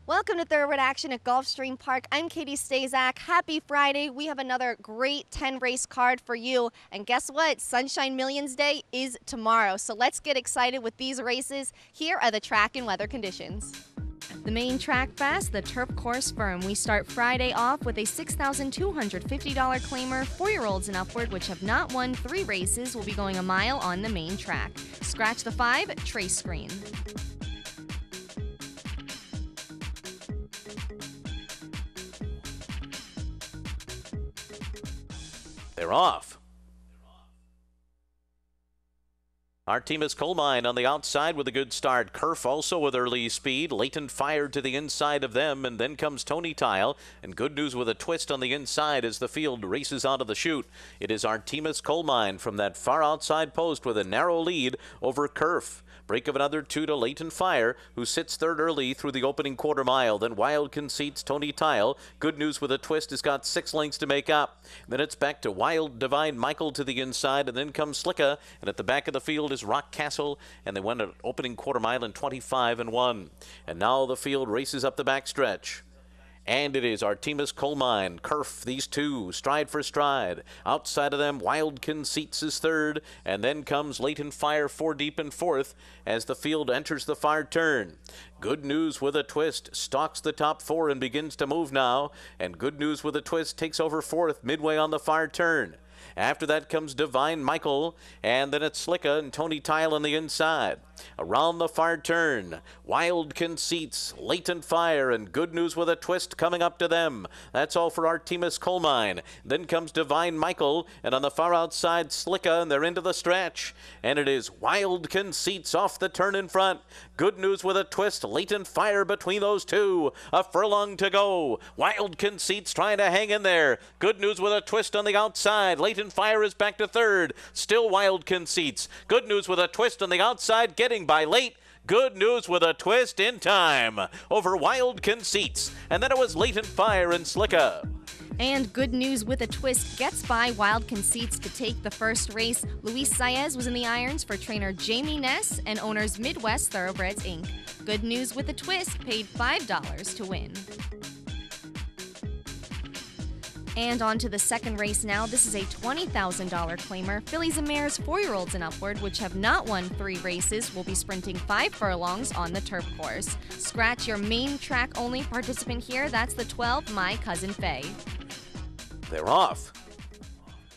Welcome to Thoroughbred Action at Gulfstream Park. I'm Katie Stazak. Happy Friday. We have another great 10-race card for you. And guess what? Sunshine Millions Day is tomorrow. So let's get excited with these races. Here are the track and weather conditions. The main track fast, the Turf Course Firm. We start Friday off with a $6,250 claimer. 4-year-olds and upward, which have not won 3 races, will be going a mile on the main track. Scratch the 5, Trace Screen. They're off. Our team is Coal Mine on the outside with a good start. Kerf also with early speed. Leighton fired to the inside of them, and then comes Tony Tile. And good news with a twist on the inside as the field races onto the chute. It is Artemis Coal Mine from that far outside post with a narrow lead over Kerf. Break of another 2 to Leighton Fire, who sits third early through the opening quarter mile. Then Wild Conceits Tony Tile. Good news with a twist has got 6 lengths to make up. Then it's back to Wild Divine Michael to the inside, and then comes Slicka. And at the back of the field is Rock Castle, and they went an opening quarter mile in 25-1. And now the field races up the backstretch. And it is Artemis Coal Mine, Kerf, these two, stride for stride. Outside of them, Wild Conceits is third, and then comes Leighton Fire 4 deep in fourth as the field enters the far turn. Good News with a Twist stalks the top 4 and begins to move now, and Good News with a Twist takes over fourth midway on the far turn. After that comes Divine Michael, and then it's Slicka and Tony Tile on the inside. Around the far turn, Wild Conceits, Leighton Fire, and Good News with a Twist coming up to them. That's all for Artemis Coal Mine. Then comes Divine Michael, and on the far outside, Slicka, and they're into the stretch. And it is Wild Conceits off the turn in front. Good News with a Twist, Leighton Fire between those two. A furlong to go. Wild Conceits trying to hang in there. Good News with a Twist on the outside. Leighton Fire is back to third. Still Wild Conceits. Good News with a Twist on the outside, getting by late. Good News with a Twist in time over Wild Conceits. And then it was Leighton Fire and Slicka. And Good News with a Twist gets by Wild Conceits to take the first race. Luis Saez was in the irons for trainer Jamie Ness and owners Midwest Thoroughbreds, Inc. Good News with a Twist paid $5 to win. And on to the second race now. This is a $20,000 claimer. Fillies and Mares 4-year-olds and upward, which have not won 3 races, will be sprinting 5 furlongs on the turf course. Scratch your main track only participant here. That's the 12, My Cousin Faye. They're off.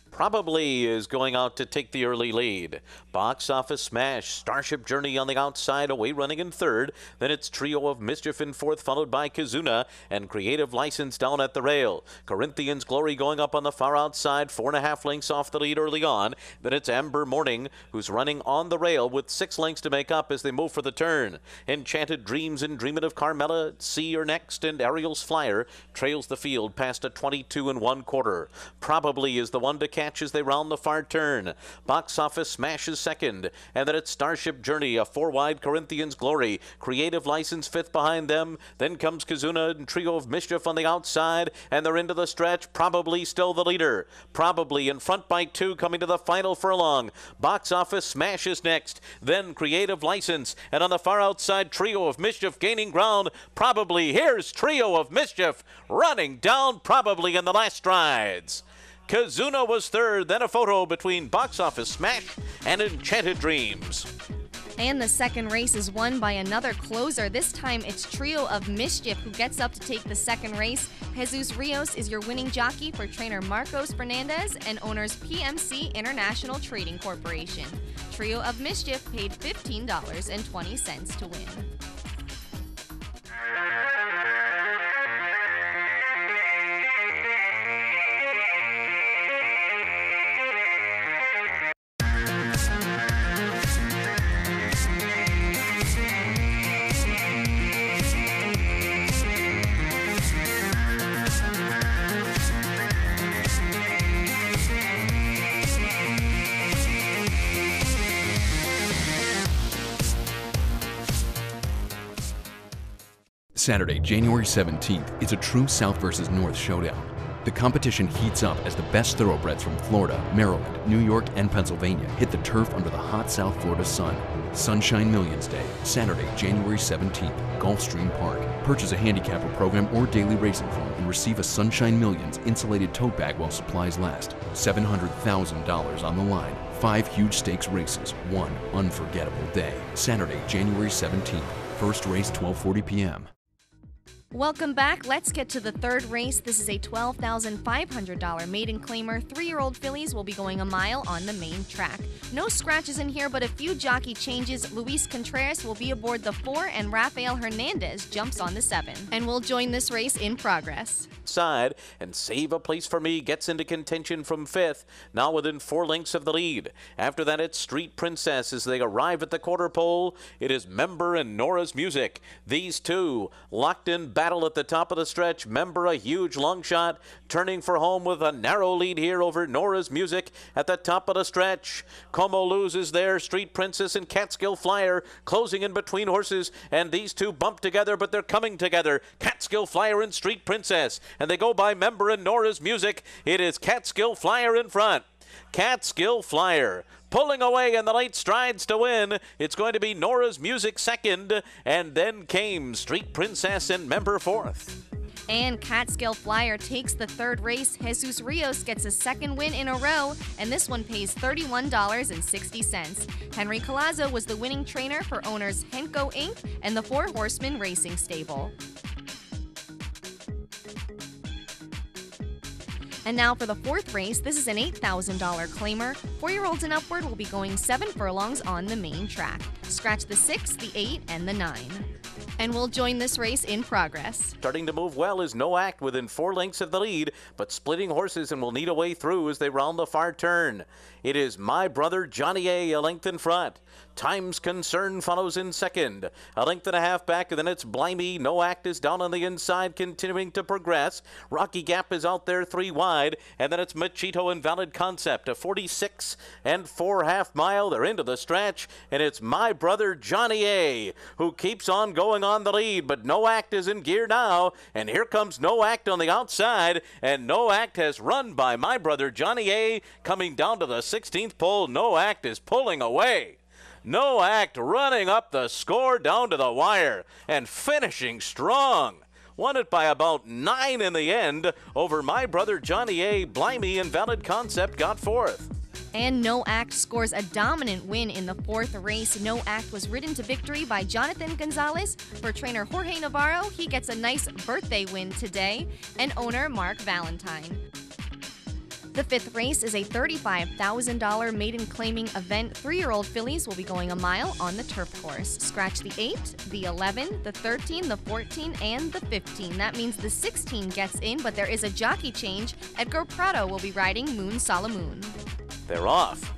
Probably is going out to take the early lead. Box Office Smash, Starship Journey on the outside, away running in third. Then it's Trio of Mischief in fourth, followed by Kazuna and Creative License down at the rail. Corinthians Glory going up on the far outside, 4.5 lengths off the lead early on. Then it's Amber Morning, who's running on the rail with 6 lengths to make up as they move for the turn. Enchanted Dreams and Dreamin' of Carmela, See Her Next, and Ariel's Flyer trails the field past a 22 1/4. Probably is the one to catch as they round the far turn. Box Office Smash is second, and then it's Starship Journey, a 4-wide Corinthians Glory. Creative License fifth behind them. Then comes Kazuna and Trio of Mischief on the outside, and they're into the stretch. Probably still the leader. Probably in front by 2 coming to the final furlong. Box Office Smash is next. Then Creative License, and on the far outside, Trio of Mischief gaining ground. Probably here's Trio of Mischief running down Probably in the last strides. Kazuna was third, then a photo between Box Office Smash and Enchanted Dreams. And the second race is won by another closer. This time it's Trio of Mischief who gets up to take the second race. Jesus Rios is your winning jockey for trainer Marcos Fernandez and owners PMC International Trading Corporation. Trio of Mischief paid $15.20 to win. Saturday, January 17th is a true South versus North showdown. The competition heats up as the best thoroughbreds from Florida, Maryland, New York, and Pennsylvania hit the turf under the hot South Florida sun. Sunshine Millions Day, Saturday, January 17th, Gulfstream Park. Purchase a handicapper program or daily racing form and receive a Sunshine Millions insulated tote bag while supplies last. $700,000 on the line. 5 huge stakes races, one unforgettable day. Saturday, January 17th. First race, 12:40 p.m. Welcome back. Let's get to the third race. This is a $12,500 maiden claimer. 3-year-old fillies will be going a mile on the main track. No scratches in here, but a few jockey changes. Luis Contreras will be aboard the 4, and Rafael Hernandez jumps on the 7. And we'll join this race in progress. Side and Save a Place for Me gets into contention from 5th, now within 4 lengths of the lead. After that, it's Street Princess as they arrive at the quarter pole. It is Member and Nora's Music. These two locked in battle at the top of the stretch. Member, a huge long shot, turning for home with a narrow lead here over Nora's Music at the top of the stretch. Como loses there. Street Princess and Catskill Flyer closing in between horses, and these two bump together, but they're coming together. Catskill Flyer and Street Princess, and they go by Member and Nora's Music. It is Catskill Flyer in front. Catskill Flyer pulling away in the late strides to win. It's going to be Nora's Music second, and then came Street Princess and Member fourth. And Catskill Flyer takes the third race. Jesus Rios gets a second win in a row, and this one pays $31.60. Henry Collazo was the winning trainer for owners Henko Inc. and the Four Horsemen Racing Stable. And now for the fourth race. This is an $8,000 claimer. 4-year-olds and upward will be going 7 furlongs on the main track. Scratch the 6, the 8, and the 9. And we'll join this race in progress. Starting to move well is No Act within 4 lengths of the lead, but splitting horses and will need a way through as they round the far turn. It is My Brother Johnny A length in front. Time's Concern follows in second. A length and a half back, and then it's Blimey. No Act is down on the inside, continuing to progress. Rocky Gap is out there 3 wide, and then it's Machito and Valid Concept, a 46 and 4/2 mile. They're into the stretch, and it's My Brother Johnny A who keeps on going on the lead, but No Act is in gear now, and here comes No Act on the outside, and No Act has run by My Brother Johnny A coming down to the 16th pole. No Act is pulling away. No Act running up the score down to the wire and finishing strong. Won it by about 9 in the end over My Brother Johnny A. Blimey and Valid Concept got 4th. And No Act scores a dominant win in the fourth race. No Act was ridden to victory by Jonathan Gonzalez. For trainer Jorge Navarro, he gets a nice birthday win today, and owner Mark Valentine. The fifth race is a $35,000 maiden claiming event. 3-year-old fillies will be going a mile on the turf course. Scratch the 8, the 11, the 13, the 14, and the 15. That means the 16 gets in, but there is a jockey change. Edgar Prado will be riding Moon Salamoon. They're off.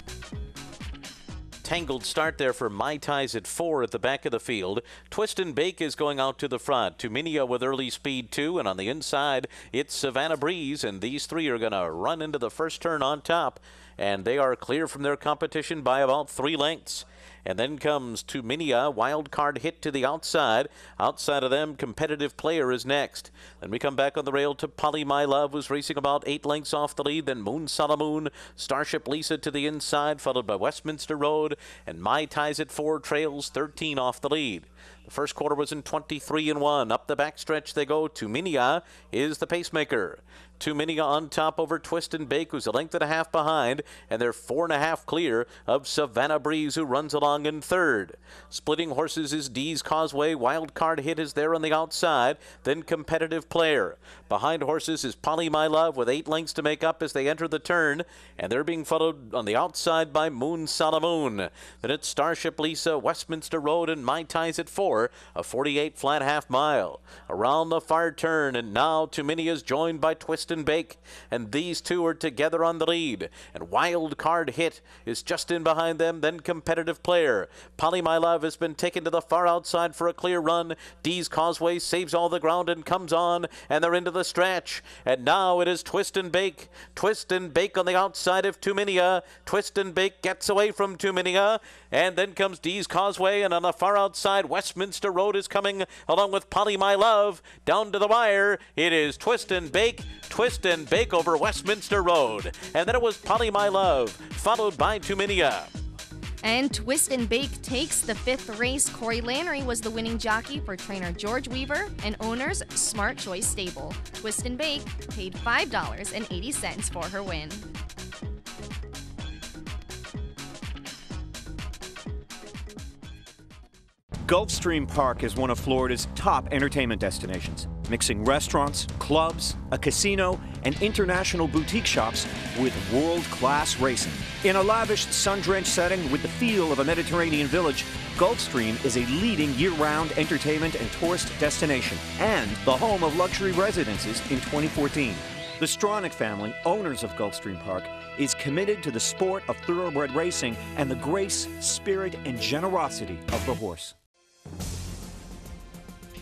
Tangled start there for Mai Tais at 4 at the back of the field. Twist and Bake is going out to the front. Tuminia with early speed 2, and on the inside it's Savannah Breeze, and these 3 are going to run into the first turn on top, and they are clear from their competition by about 3 lengths. And then comes Tuminia, wild card hit to the outside. Outside of them, Competitive Player is next. Then we come back on the rail to Polly My Love, who's racing about 8 lengths off the lead. Then Moon Salamoon, Starship Lisa to the inside, followed by Westminster Road. And Mai Tais at 4 trails 13 off the lead. The first quarter was in 23-1. Up the backstretch they go. Tuminia is the pacemaker. Tuminia on top over Twist and Bake, who's a length and a half behind, and they're 4.5 clear of Savannah Breeze, who runs along in third. Splitting horses is Dee's Causeway. Wild card hit is there on the outside. Then Competitive Player. Behind horses is Polly My Love with 8 lengths to make up as they enter the turn, and they're being followed on the outside by Moon Salamoon. Then it's Starship Lisa, Westminster Road, and Mai Tais at 4, a 48 flat half mile. Around the far turn, and now Tuminia is joined by Twist and Bake, and these two are together on the lead, and Wild Card Hit is just in behind them. Then Competitive Player. Polly My Love has been taken to the far outside for a clear run. Dee's Causeway saves all the ground and comes on, and they're into the stretch, and now it is Twist and Bake. Twist and Bake on the outside of Tuminia. Twist and Bake gets away from Tuminia, and then comes Dee's Causeway, and on the far outside Westminster Road is coming along with Polly My Love. Down to the wire, it is Twist and Bake over Westminster Road. And then it was Polly My Love, followed by Tuminia. And Twist and Bake takes the 5th race. Corey Lannery was the winning jockey for trainer George Weaver and owners Smart Choice Stable. Twist and Bake paid $5.80 for her win. Gulfstream Park is one of Florida's top entertainment destinations, mixing restaurants, clubs, a casino, and international boutique shops with world-class racing. In a lavish, sun-drenched setting with the feel of a Mediterranean village, Gulfstream is a leading year-round entertainment and tourist destination and the home of luxury residences in 2014. The Stronach family, owners of Gulfstream Park, is committed to the sport of thoroughbred racing and the grace, spirit, and generosity of the horse.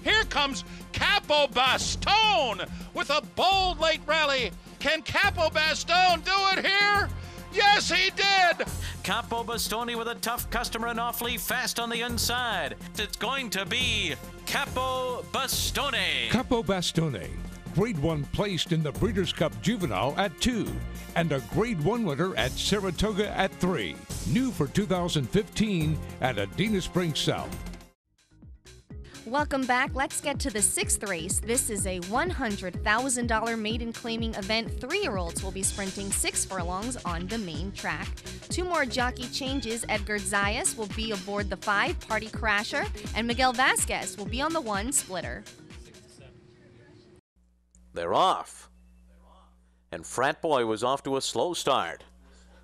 Here comes Capo Bastone with a bold late rally. Can Capo Bastone do it here? Yes, he did! Capo Bastoni with a tough customer and awfully fast on the inside. It's going to be Capo Bastone. Capo Bastone, Grade 1 placed in the Breeders' Cup Juvenile at 2, and a Grade 1 winner at Saratoga at 3. New for 2015 at Adena Springs South. Welcome back. Let's get to the 6th race. This is a $100,000 maiden claiming event. 3-year-olds will be sprinting 6 furlongs on the main track. 2 more jockey changes. Edgar Zayas will be aboard the 5 Party Crasher, and Miguel Vasquez will be on the 1 Splitter. They're off. And Frat Boy was off to a slow start.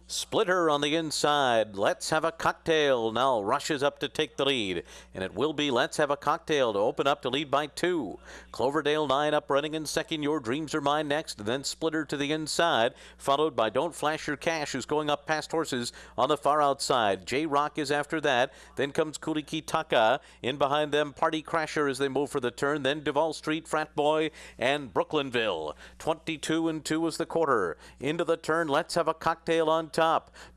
Splitter on the inside. Let's Have a Cocktail now rushes up to take the lead. And it will be Let's Have a Cocktail to open up to lead by 2. Cloverdale 9 up running in second. Your Dreams Are Mine next. Then Splitter to the inside, followed by Don't Flash Your Cash, who's going up past horses on the far outside. J-Rock is after that. Then comes Kulikitaka. In behind them, Party Crasher as they move for the turn. Then Duval Street, Frat Boy, and Brooklynville. 22 and 2 is the quarter. Into the turn, Let's Have a Cocktail on top.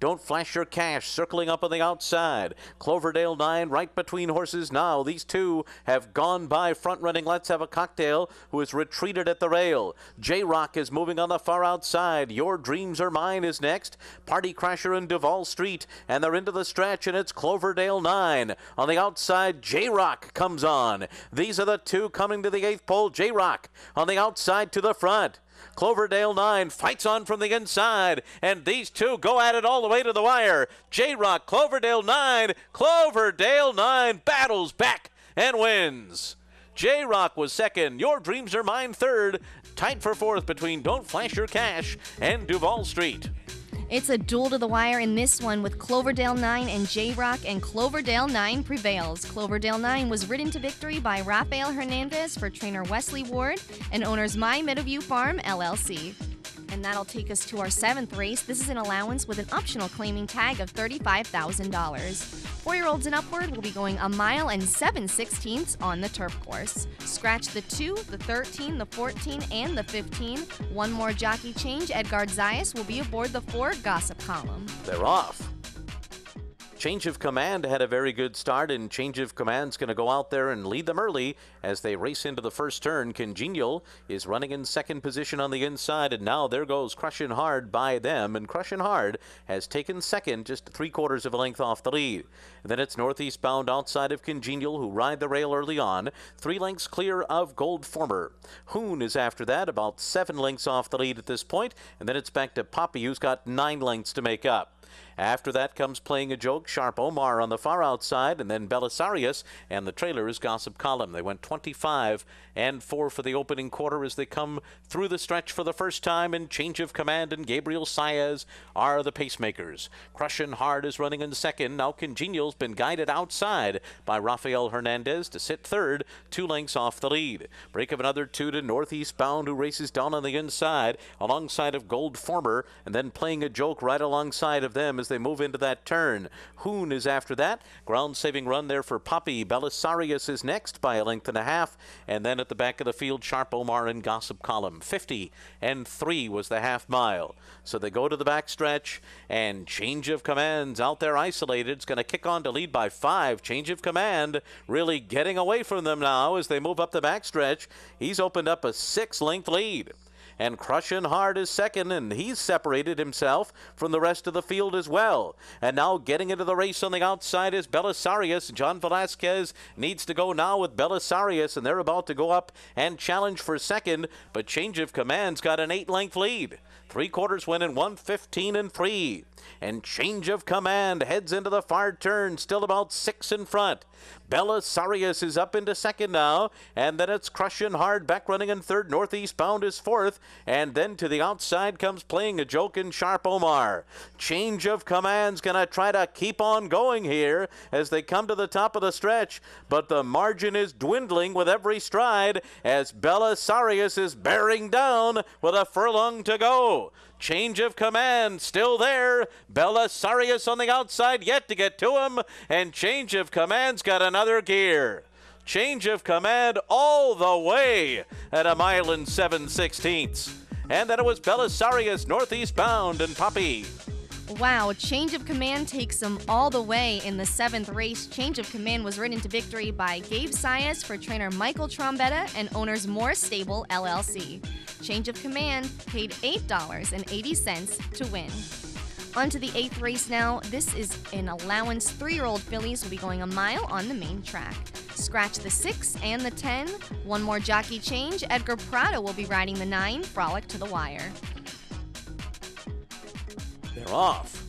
Don't Flash Your Cash circling up on the outside. Cloverdale 9 right between horses now. These two have gone by front running Let's Have a Cocktail, who has retreated at the rail. J-Rock is moving on the far outside. Your Dreams Are Mine is next. Party Crasher and Duval Street, and they're into the stretch, and it's Cloverdale 9. On the outside, J-Rock comes on. These are the two coming to the 8th pole. J-Rock on the outside to the front. Cloverdale 9 fights on from the inside, and these two go at it all the way to the wire. J-Rock, Cloverdale 9 battles back and wins. J-Rock was second. Your Dreams Are Mine third. Tight for 4th between Don't Flash Your Cash and Duval Street. It's a duel to the wire in this one with Cloverdale 9 and J-Rock, and Cloverdale 9 prevails. Cloverdale 9 was ridden to victory by Rafael Hernandez for trainer Wesley Ward and owners My Meadowview Farm, LLC. And that'll take us to our 7th race. This is an allowance with an optional claiming tag of $35,000. 4-year-olds and upward will be going 1 mile and 7/16 on the turf course. Scratch the 2, the 13, the 14, and the 15. 1 more jockey change. Edgar Zayas will be aboard the 4 Gossip Column. They're off. Change of Command had a very good start, and Change of Command's going to go out there and lead them early as they race into the first turn. Congenial is running in second position on the inside, and now there goes Crushin' Hard by them, and Crushin' Hard has taken second, just 3/4 of a length off the lead. And then it's Northeast Bound outside of Congenial, who ride the rail early on, 3 lengths clear of Gold Former. Hoon is after that, about 7 lengths off the lead at this point, and then it's back to Poppy, who's got 9 lengths to make up. After that comes Playing a Joke, Sharp Omar on the far outside, and then Belisarius, and the trailer is Gossip Column. They went 25 and 4 for the opening quarter as they come through the stretch for the first time, and Change of Command and Gabriel Saez are the pacemakers. Crushin' Hard is running in second. Now Congenial's been guided outside by Rafael Hernandez to sit third, 2 lengths off the lead. Break of another 2 to Northeast Bound, who races down on the inside alongside of Gold Former, and then Playing a Joke right alongside of them as as they move into that turn. Hoon is after that. Ground-saving run there for Poppy. Belisarius is next by a length and a half. And then at the back of the field, Sharp Omar and Gossip Column. 50-3 was the half mile. So they go to the backstretch, and Change of Command's out there isolated. It's going to kick on to lead by 5. Change of Command really getting away from them now as they move up the backstretch. He's opened up a 6-length lead. And Crushin' Hard is second, and he's separated himself from the rest of the field as well. And now getting into the race on the outside is Belisarius. John Velasquez needs to go now with Belisarius, and they're about to go up and challenge for second. But Change of Command's got an 8-length lead. 3/4 win in 1:15-3. And Change of Command heads into the far turn, still about 6 in front. Belisarius is up into second now, and then it's Crushin' Hard back running in third. Northeast Bound is fourth, and then to the outside comes Playing a Joke in Sharp Omar. Change of Command's gonna try to keep on going here as they come to the top of the stretch, but the margin is dwindling with every stride as Belisarius is bearing down with a furlong to go. Change of Command still there. Belisarius on the outside yet to get to him, and Change of Command's got another gear. Change of Command all the way at 1 mile and 7/16. And then it was Belisarius, Northeast Bound, and Poppy. Wow, Change of Command takes them all the way in the 7th race. Change of Command was ridden to victory by Gabe Sias for trainer Michael Trombetta and owners Morris Stable, LLC. Change of Command paid $8.80 to win. On to the 8th race now. This is an allowance. 3-year-old fillies will be going a mile on the main track. Scratch the 6 and the 10. One more jockey change. Edgar Prado will be riding the 9, Frolic to the Wire. They're off.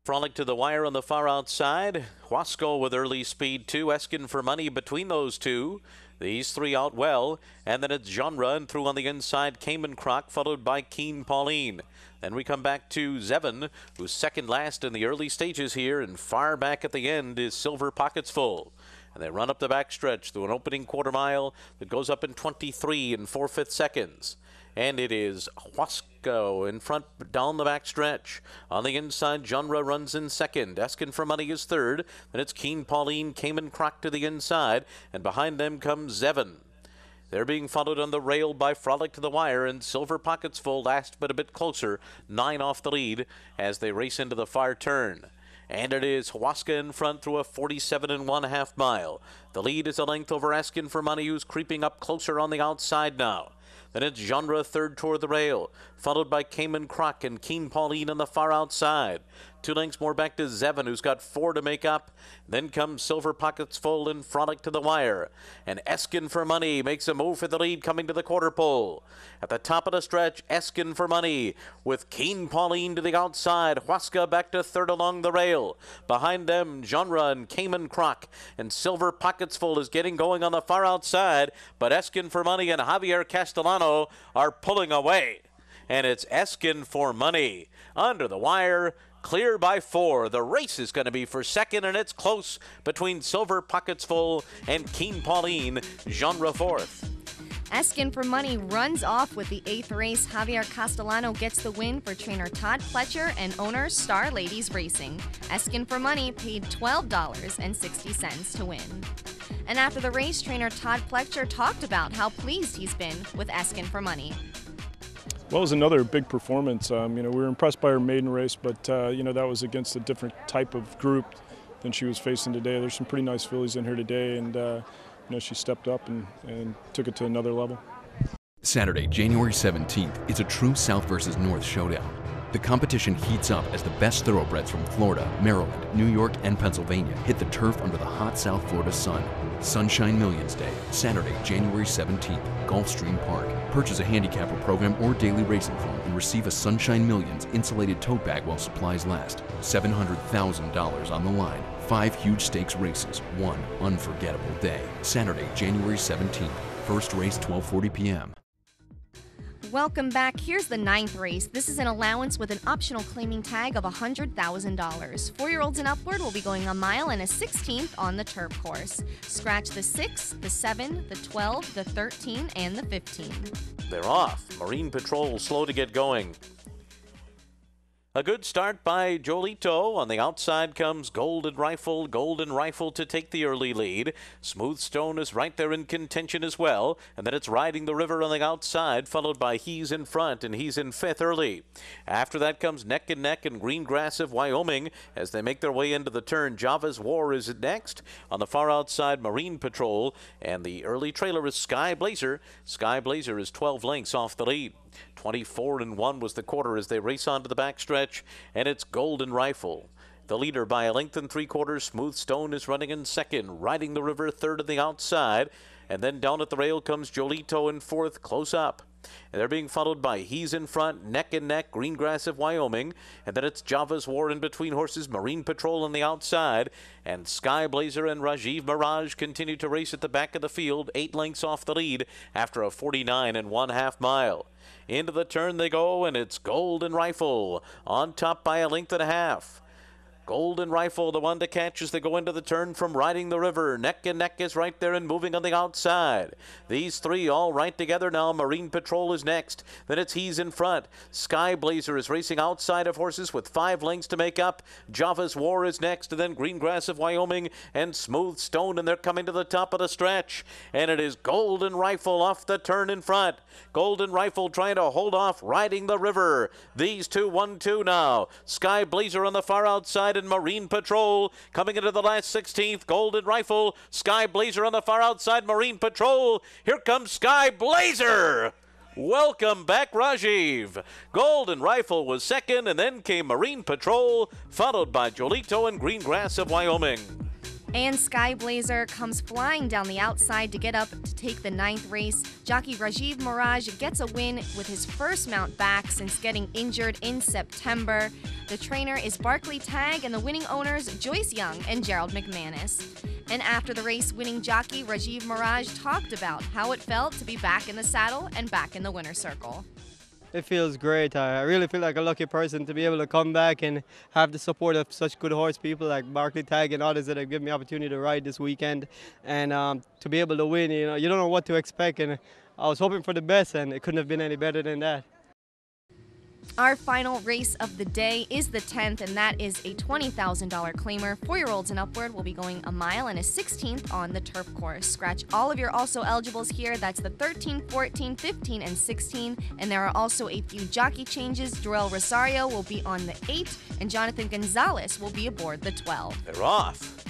Frolic to the Wire on the far outside. Huasco with early speed 2. Eskin for Money between those two. These three out well, and then it's Genre and through on the inside Cayman Croc, followed by Keen Pauline. Then we come back to Zevin, who's second last in the early stages here, and far back at the end is Silver Pockets Full. And they run up the backstretch through an opening quarter mile that goes up in 23 and 4/5 seconds. And it is Huasco in front down the back stretch. On the inside, Genre runs in second. Eskin for Money is third. Then it's Keen Pauline, Cayman Croc to the inside. And behind them comes Zevin. They're being followed on the rail by Frolic to the Wire, and Silver Pockets Full last but a bit closer. 9 off the lead as they race into the far turn. And it is Huasca in front through a 47 1/2 mile. The lead is a length over Eskin for Money, who's creeping up closer on the outside now. Then it's Genre third toward the rail, followed by Cayman Croc and Keen Pauline on the far outside. 2 lengths more back to Zevin, who's got 4 to make up. Then comes Silver Pockets Full and Frolic to the Wire. And Eskin for Money makes a move for the lead coming to the quarter pole. At the top of the stretch, Eskin for Money with Keen Pauline to the outside. Huasca back to third along the rail. Behind them, Genre and Cayman Croc. And Silver Pockets Full is getting going on the far outside. But Eskin for Money and Javier Castellano are pulling away. And it's Eskin for Money under the wire. Clear by 4. The race is going to be for second, and it's close between Silver Pockets Full and Keen Pauline. Genre fourth. Eskin for Money runs off with the 8th race. Javier Castellano gets the win for trainer Todd Fletcher and owner Star Ladies Racing. Eskin for Money paid $12.60 to win. And after the race, trainer Todd Fletcher talked about how pleased he's been with Eskin for Money. Well, it was another big performance. We were impressed by her maiden race, but that was against a different type of group than she was facing today. There's some pretty nice fillies in here today, and she stepped up and took it to another level. Saturday, January 17th, is a true South versus North showdown. The competition heats up as the best thoroughbreds from Florida, Maryland, New York, and Pennsylvania hit the turf under the hot South Florida sun. Sunshine Millions Day, Saturday, January 17th, Gulfstream Park. Purchase a handicapper program or daily racing phone and receive a Sunshine Millions insulated tote bag while supplies last. $700,000 on the line. 5 huge stakes races, 1 unforgettable day. Saturday, January 17th. First race, 12:40 p.m. Welcome back. Here's the 9th race. This is an allowance with an optional claiming tag of $100,000. 4-year-olds and upward will be going a mile and a 16th on the turf course. Scratch the 6, the 7, the 12, the 13, and the 15. They're off. Marine Patrol slow to get going. A good start by Jolito. On the outside comes Golden Rifle. Golden Rifle to take the early lead. Smooth Stone is right there in contention as well. And then it's Riding the River on the outside, followed by He's in front, and he's in fifth early. After that comes Neck and Neck and Green Grass of Wyoming as they make their way into the turn. Java's War is next. On the far outside, Marine Patrol. And the early trailer is Sky Blazer. Sky Blazer is 12 lengths off the lead. 24-1 was the quarter as they race on to the backstretch, and it's Golden Rifle. The leader by a length and 3/4. Smooth Stone is running in second. Riding the River third on the outside. And then down at the rail comes Jolito in fourth, close up. And they're being followed by He's in front, Neck and Neck, Green Grass of Wyoming. And then it's Java's War in between horses, Marine Patrol on the outside. And Sky Blazer and Rajiv Mirage continue to race at the back of the field, 8 lengths off the lead after a 49.5 mile. Into the turn they go, and it's Golden Rifle on top by a length and a half. Golden Rifle, the one to catch as they go into the turn from Riding the River. Neck and Neck is right there and moving on the outside. These three all right together now. Marine Patrol is next. Then it's He's in front. Sky Blazer is racing outside of horses with 5 lengths to make up. Java's War is next, and then Green Grass of Wyoming and Smooth Stone, and they're coming to the top of the stretch. And it is Golden Rifle off the turn in front. Golden Rifle trying to hold off Riding the River. These two 1-2 now. Sky Blazer on the far outside and Marine Patrol coming into the last 16th. Golden Rifle, Sky Blazer on the far outside, Marine Patrol. Here comes Sky Blazer. Welcome back, Rajiv. Golden Rifle was second, and then came Marine Patrol, followed by Jolito and Green Grass of Wyoming. And Sky Blazer comes flying down the outside to get up to take the 9th race. Jockey Rajiv Mirage gets a win with his first mount back since getting injured in September. The trainer is Barkley Tagg, and the winning owners Joyce Young and Gerald McManus. And after the race, winning jockey Rajiv Mirage talked about how it felt to be back in the saddle and back in the winner's circle. It feels great. I really feel like a lucky person to be able to come back and have the support of such good horse people like Barkley Tagg and others that have given me the opportunity to ride this weekend. And to be able to win, you don't know what to expect. And I was hoping for the best, and it couldn't have been any better than that. Our final race of the day is the 10th, and that is a $20,000 claimer. 4-year-olds and upward will be going a mile and a 16th on the turf course. Scratch all of your also eligibles here. That's the 13, 14, 15, and 16. And there are also a few jockey changes. Joel Rosario will be on the 8, and Jonathan Gonzalez will be aboard the 12. They're off.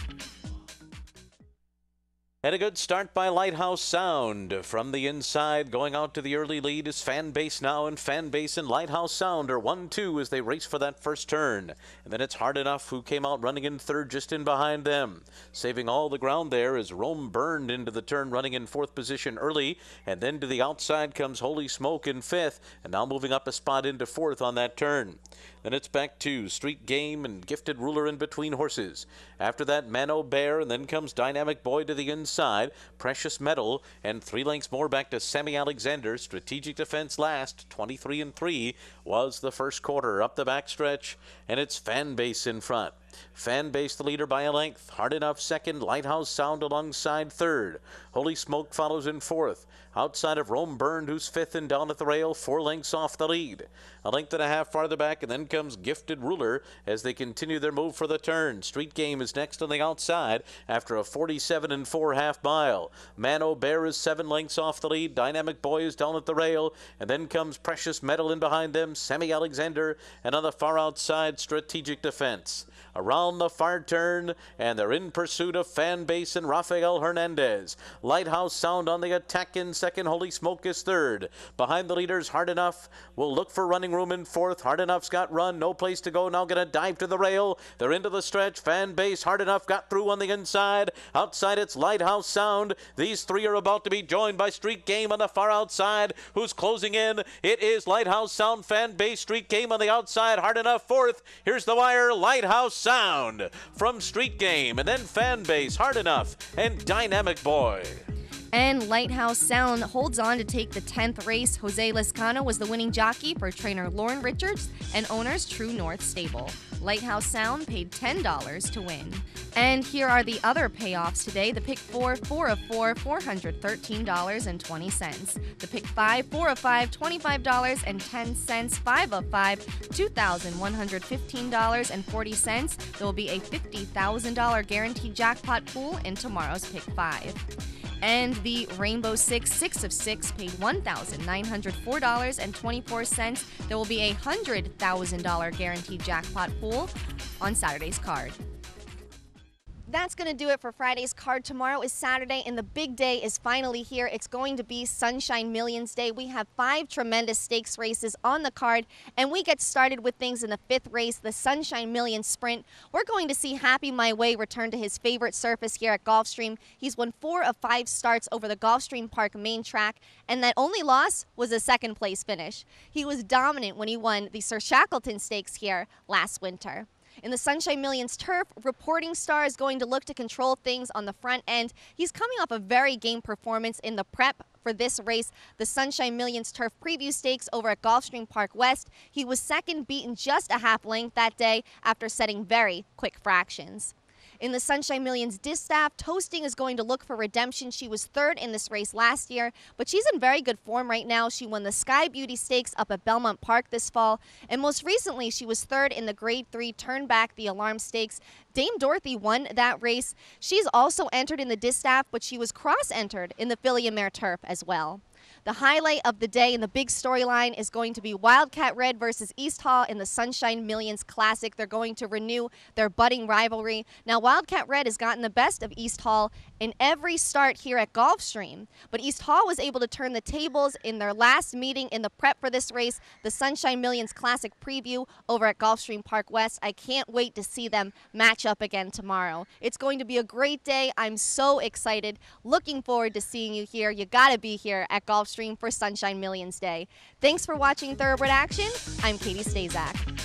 And a good start by Lighthouse Sound. From the inside, going out to the early lead is Fan Base now, and Fan Base and Lighthouse Sound are 1-2 as they race for that first turn. And then it's Hard Enough, who came out running in third just in behind them. Saving all the ground there is Rome Burned into the turn, running in 4th position early. And then to the outside comes Holy Smoke in 5th, and now moving up a spot into 4th on that turn. Then it's back to Street Game and Gifted Ruler in between horses. After that, Mano Bear, and then comes Dynamic Boy to the inside, Precious Metal, and 3 lengths more back to Sammy Alexander. Strategic Defense last, 23-3 was the first quarter. Up the backstretch, and it's Fan Base in front. Fan Base the leader by a length. Hard Enough second. Lighthouse Sound alongside third. Holy Smoke follows in 4th. Outside of Rome Burned, who's 5th, and down at the rail, 4 lengths off the lead. A length and a half farther back, and then comes Gifted Ruler as they continue their move for the turn. Street Game is next on the outside after a 47.4 mile. Mano Bear is 7 lengths off the lead. Dynamic Boy is down at the rail, and then comes Precious Metal in behind them, Sammy Alexander, and on the far outside, Strategic Defense. Around the far turn, and they're in pursuit of Fan Base and Rafael Hernandez. Lighthouse Sound on the attack in second. Holy Smoke is third. Behind the leaders, Hard Enough will look for running room in 4th. Hard Enough's got run, no place to go. Now going to dive to the rail. They're into the stretch. Fan Base, Hard Enough got through on the inside. Outside, it's Lighthouse Sound. These three are about to be joined by Street Game on the far outside. Who's closing in? It is Lighthouse Sound, Fan Base, Street Game on the outside. Hard Enough 4th. Here's the wire. Lighthouse Sound from Street Game, and then Fan Base, Hard Enough, and Dynamic Boy. And Lighthouse Sound holds on to take the 10th race. Jose Lescano was the winning jockey for trainer Lauren Richards and owners True North Stable. Lighthouse Sound paid $10 to win. And here are the other payoffs today. The pick 4, 4 of 4, $413.20. The pick 5, 4 of 5, $25.10. 5 of 5, $2,115.40. There will be a $50,000 guaranteed jackpot pool in tomorrow's pick 5. And the Rainbow 6, 6 of 6 paid $1,904.24. There will be a $100,000 guaranteed jackpot pool on Saturday's card. That's going to do it for Friday's card. Tomorrow is Saturday, and the big day is finally here. It's going to be Sunshine Millions Day. We have 5 tremendous stakes races on the card, and we get started with things in the 5th race, the Sunshine Millions Sprint. We're going to see Happy My Way return to his favorite surface here at Gulfstream. He's won 4 of 5 starts over the Gulfstream Park main track, and that only loss was a second-place finish. He was dominant when he won the Sir Shackleton Stakes here last winter. In the Sunshine Millions Turf, Reporting Star is going to look to control things on the front end. He's coming off a very game performance in the prep for this race, the Sunshine Millions Turf Preview Stakes over at Gulfstream Park West. He was second, beaten just a half length that day after setting very quick fractions. In the Sunshine Millions Distaff, Toasting is going to look for redemption. She was 3rd in this race last year, but she's in very good form right now. She won the Sky Beauty Stakes up at Belmont Park this fall, and most recently she was 3rd in the Grade 3 Turn Back the Alarm Stakes. Dame Dorothy won that race. She's also entered in the Distaff, but she was cross-entered in the Filly and Mare Turf as well. The highlight of the day and the big storyline is going to be Wildcat Red versus East Hall in the Sunshine Millions Classic. They're going to renew their budding rivalry. Now, Wildcat Red has gotten the best of East Hall in every start here at Gulfstream, but East Hall was able to turn the tables in their last meeting in the prep for this race, the Sunshine Millions Classic Preview over at Gulfstream Park West. I can't wait to see them match up again tomorrow. It's going to be a great day. I'm so excited. Looking forward to seeing you here. You gotta be here at Gulfstream for Sunshine Millions Day. Thanks for watching Thoroughbred Action. I'm Katie Stazak.